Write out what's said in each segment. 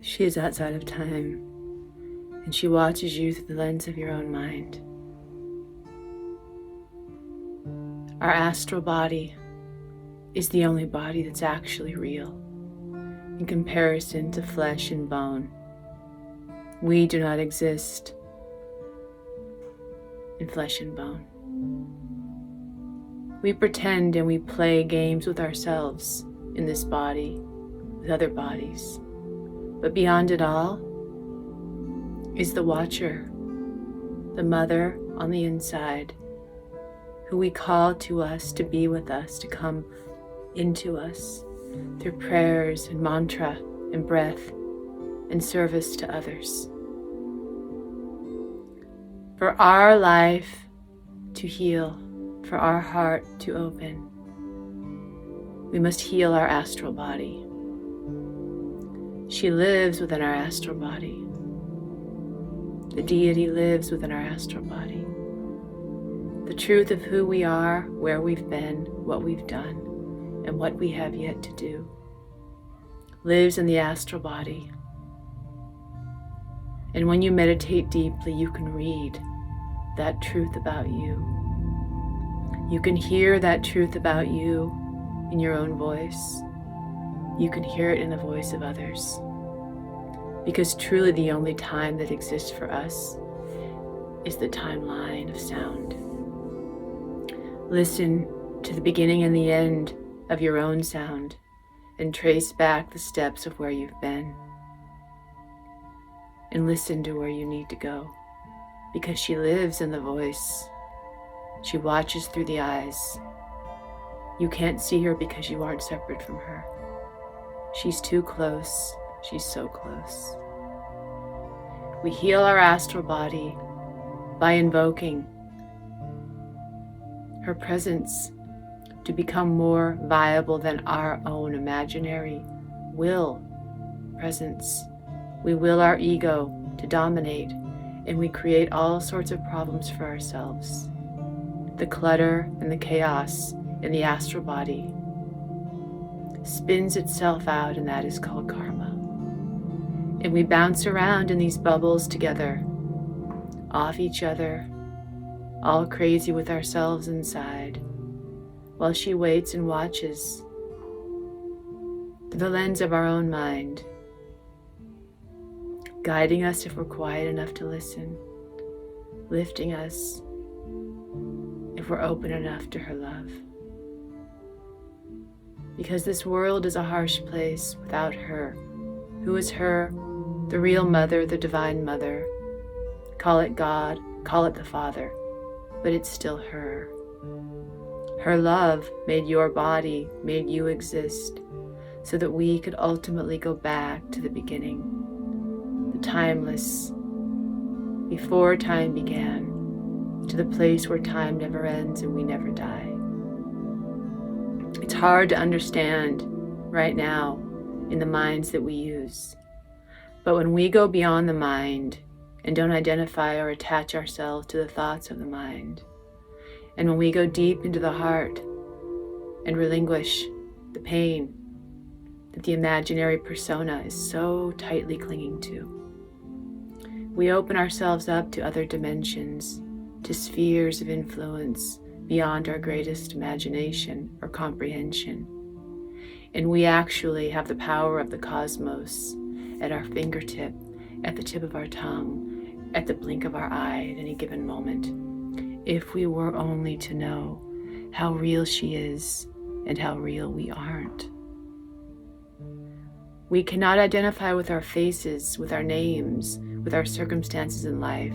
She is outside of time, and she watches you through the lens of your own mind. Our astral body is the only body that's actually real in comparison to flesh and bone. We do not exist in flesh and bone. We pretend and we play games with ourselves in this body, with other bodies. But beyond it all is the watcher, the mother on the inside, who we call to us to be with us, to come into us through prayers and mantra and breath and service to others. For our life to heal, for our heart to open, we must heal our astral body. She lives within our astral body. The deity lives within our astral body. The truth of who we are, where we've been, what we've done, and what we have yet to do lives in the astral body. And when you meditate deeply, you can read that truth about you. You can hear that truth about you in your own voice. You can hear it in the voice of others. Because truly the only time that exists for us is the timeline of sound. Listen to the beginning and the end of your own sound and trace back the steps of where you've been. And listen to where you need to go, because she lives in the voice. She watches through the eyes. You can't see her because you aren't separate from her. She's too close. She's so close. We heal our astral body by invoking her presence to become more viable than our own imaginary will presence. We will our ego to dominate, and we create all sorts of problems for ourselves. The clutter and the chaos in the astral body spins itself out, and that is called karma. And we bounce around in these bubbles together, off each other, all crazy with ourselves inside, while she waits and watches through the lens of our own mind, guiding us if we're quiet enough to listen, lifting us if we're open enough to her love. Because this world is a harsh place without her. Who is her? The real mother, the divine mother. Call it God, call it the Father, but it's still her. Her love made your body, made you exist, so that we could ultimately go back to the beginning, the timeless, before time began, to the place where time never ends and we never die. It's hard to understand right now in the minds that we use. But when we go beyond the mind and don't identify or attach ourselves to the thoughts of the mind, and when we go deep into the heart and relinquish the pain that the imaginary persona is so tightly clinging to, we open ourselves up to other dimensions, to spheres of influence beyond our greatest imagination or comprehension. And we actually have the power of the cosmos at our fingertip, at the tip of our tongue, at the blink of our eye at any given moment, if we were only to know how real she is and how real we aren't. We cannot identify with our faces, with our names, with our circumstances in life,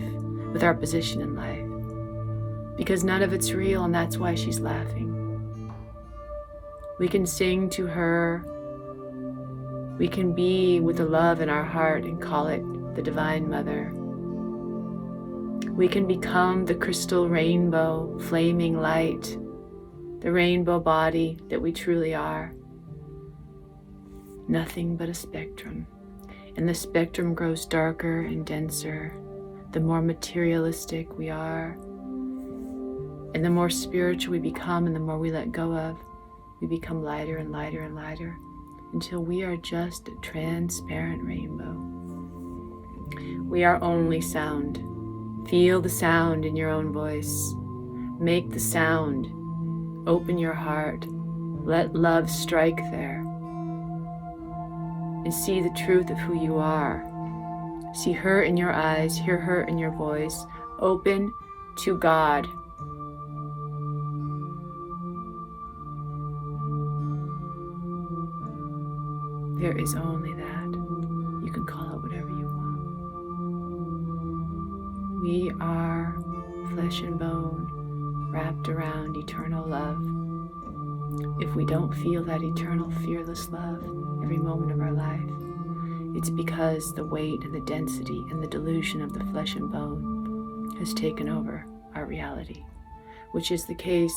with our position in life, because none of it's real, and that's why she's laughing. We can sing to her. We can be with the love in our heart and call it the Divine Mother. We can become the crystal rainbow, flaming light, the rainbow body that we truly are. Nothing but a spectrum. And the spectrum grows darker and denser the more materialistic we are. And the more spiritual we become and the more we let go of, we become lighter and lighter and lighter. until we are just a transparent rainbow. We are only sound. Feel the sound in your own voice. Make the sound. Open your heart. Let love strike there. And see the truth of who you are. See her in your eyes, hear her in your voice. Open to God. There is only that. You can call it whatever you want. We are flesh and bone wrapped around eternal love. If we don't feel that eternal, fearless love every moment of our life, it's because the weight and the density and the delusion of the flesh and bone has taken over our reality, which is the case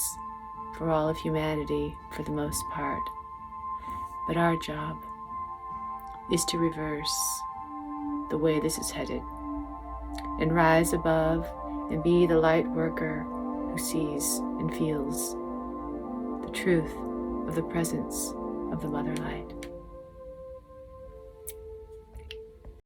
for all of humanity for the most part. But our job is to reverse the way this is headed and rise above and be the light worker who sees and feels the truth of the presence of the Mother Light.